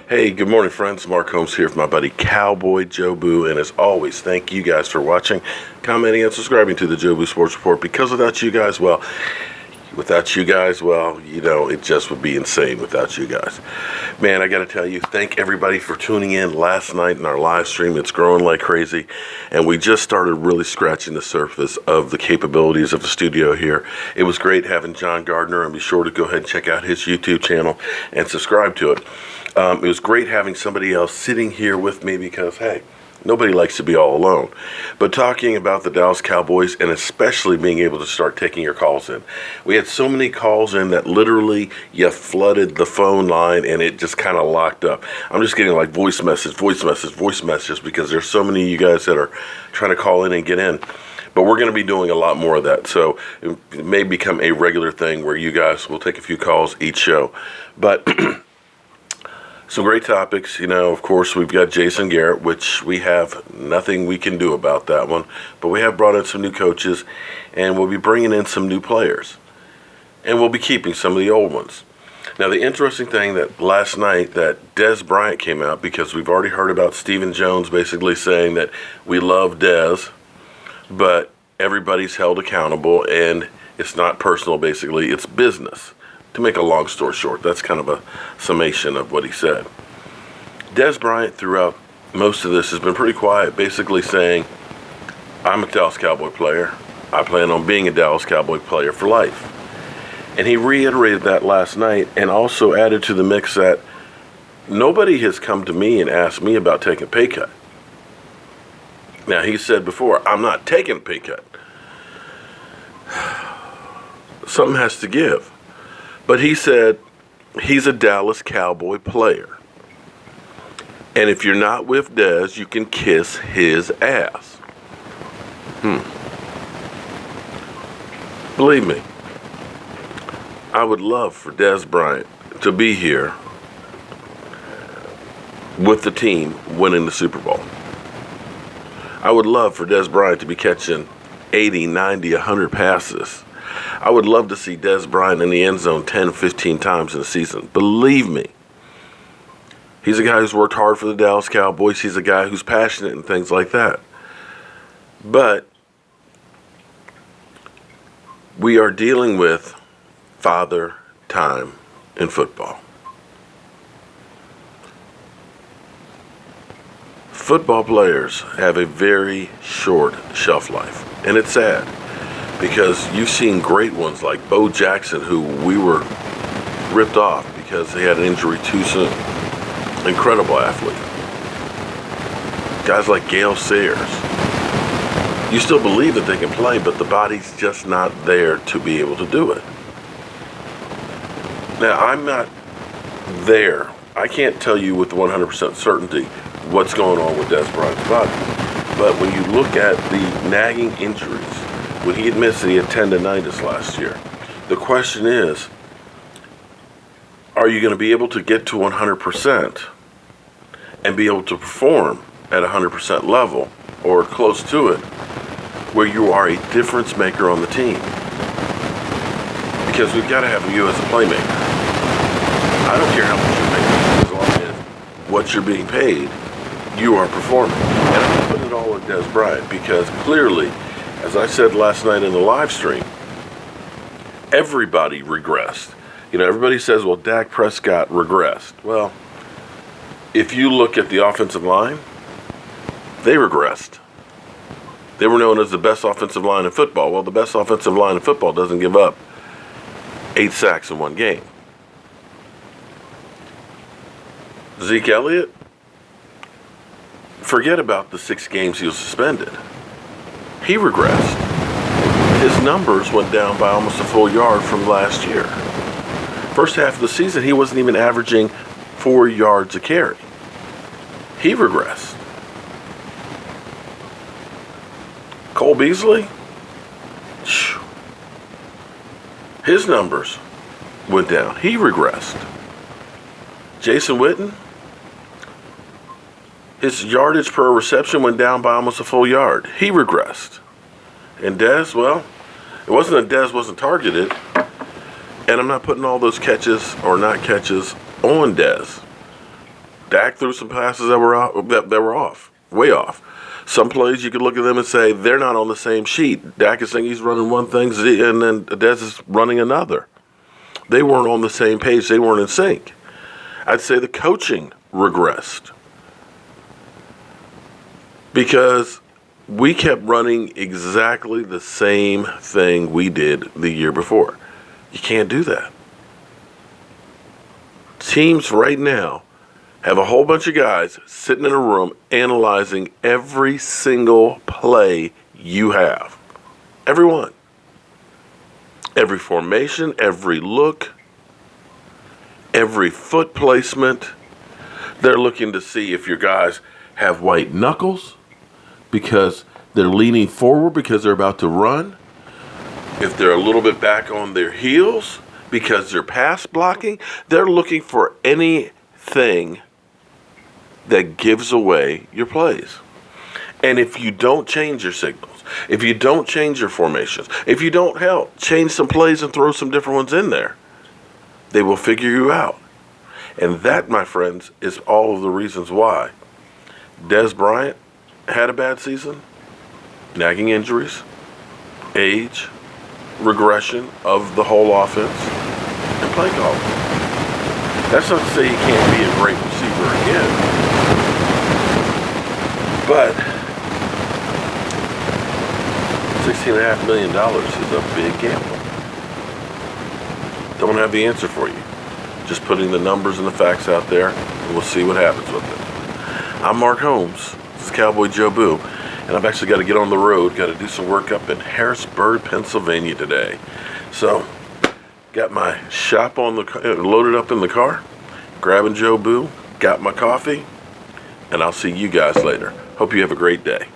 Hey, good morning, friends. Mark Holmes here with my buddy Cowboy Joe Boo. And as always, thank you guys for watching, commenting, and subscribing to the Joe Boo Sports Report. Because without you guys, it just would be insane without you guys. Man, I got to tell you, thank everybody for tuning in last night in our live stream. It's growing like crazy. And we just started really scratching the surface of the capabilities of the studio here. It was great having John Gardner, and be sure to go ahead and check out his YouTube channel and subscribe to it. It was great having somebody else sitting here with me because, hey, nobody likes to be all alone. But talking about the Dallas Cowboys and especially being able to start taking your calls in. We had so many calls in that literally you flooded the phone line and it just kind of locked up. I'm just getting like voice messages because there's so many of you guys that are trying to call in and get in. But we're going to be doing a lot more of that. So it may become a regular thing where you guys will take a few calls each show. But some great topics. Of course, we've got Jason Garrett, which we have nothing we can do about that one. But we have brought in some new coaches, and we'll be bringing in some new players. And we'll be keeping some of the old ones. Now, the interesting thing that last night that Dez Bryant came out, because we've already heard about Stephen Jones basically saying that we love Dez, but everybody's held accountable, and it's not personal, basically. It's business. To make a long story short, that's kind of a summation of what he said. Dez Bryant, throughout most of this, has been pretty quiet, basically saying, I'm a Dallas Cowboy player. I plan on being a Dallas Cowboy player for life. And he reiterated that last night and also added to the mix that nobody has come to me and asked me about taking a pay cut. Now, he said before, I'm not taking a pay cut. Something has to give. But he said he's a Dallas Cowboy player. And if you're not with Dez, you can kiss his ass. Believe me, I would love for Dez Bryant to be here with the team winning the Super Bowl. I would love for Dez Bryant to be catching 80, 90, 100 passes. I would love to see Dez Bryant in the end zone 10, 15 times in a season. Believe me. He's a guy who's worked hard for the Dallas Cowboys. He's a guy who's passionate and things like that. But we are dealing with father time in football. Football players have a very short shelf life. And it's sad. Because you've seen great ones like Bo Jackson, who we were ripped off because he had an injury too soon. Incredible athlete. Guys like Gale Sayers. You still believe that they can play, but the body's just not there to be able to do it. Now, I'm not there. I can't tell you with 100% certainty what's going on with Dez Bryant's body. But when you look at the nagging injuries, when he admits that he had tendonitis last year, the question is, are you going to be able to get to 100% and be able to perform at 100% level or close to it where you are a difference maker on the team? Because we've got to have you as a playmaker. I don't care how much you're making, as long as what you're being paid, you are performing. And I'm putting it all on Dez Bryant because clearly, as I said last night in the live stream, everybody regressed. Everybody says, well, Dak Prescott regressed. Well, if you look at the offensive line, they regressed. They were known as the best offensive line in football. Well, the best offensive line in football doesn't give up 8 sacks in one game. Zeke Elliott, forget about the 6 games he was suspended. He regressed. His numbers went down by almost a full yard from last year. First half of the season, he wasn't even averaging 4 yards a carry. He regressed. Cole Beasley, his numbers went down. He regressed. Jason Witten, his yardage per reception went down by almost a full yard. He regressed. And Dez, well, it wasn't that Dez wasn't targeted. And I'm not putting all those catches or not catches on Dez. Dak threw some passes that were off, way off. Some plays you could look at them and say they're not on the same sheet. Dak is saying he's running one thing, and then Dez is running another. They weren't on the same page. They weren't in sync. I'd say the coaching regressed because we kept running exactly the same thing we did the year before. You can't do that. Teams right now have a whole bunch of guys sitting in a room analyzing every single play you have. Every one. Every formation, every look, every foot placement. They're looking to see if your guys have white knuckles because they're leaning forward because they're about to run. If they're a little bit back on their heels because they're pass blocking. They're looking for anything that gives away your plays. And if you don't change your signals, if you don't change your formations, if you don't change some plays and throw some different ones in there, they will figure you out. And that, my friends, is all of the reasons why Dez Bryant had a bad season. Nagging injuries, age, regression of the whole offense, and play calling. That's not to say he can't be a great receiver again. But $16.5 million is a big gamble. Don't have the answer for you. Just putting the numbers and the facts out there, and we'll see what happens with it. I'm Mark Holmes. This is Cowboy Joe Boo, and I've actually got to get on the road. Got to do some work up in Harrisburg, Pennsylvania today. So, got my shop loaded up in the car, grabbing Joe Boo, got my coffee, and I'll see you guys later. Hope you have a great day.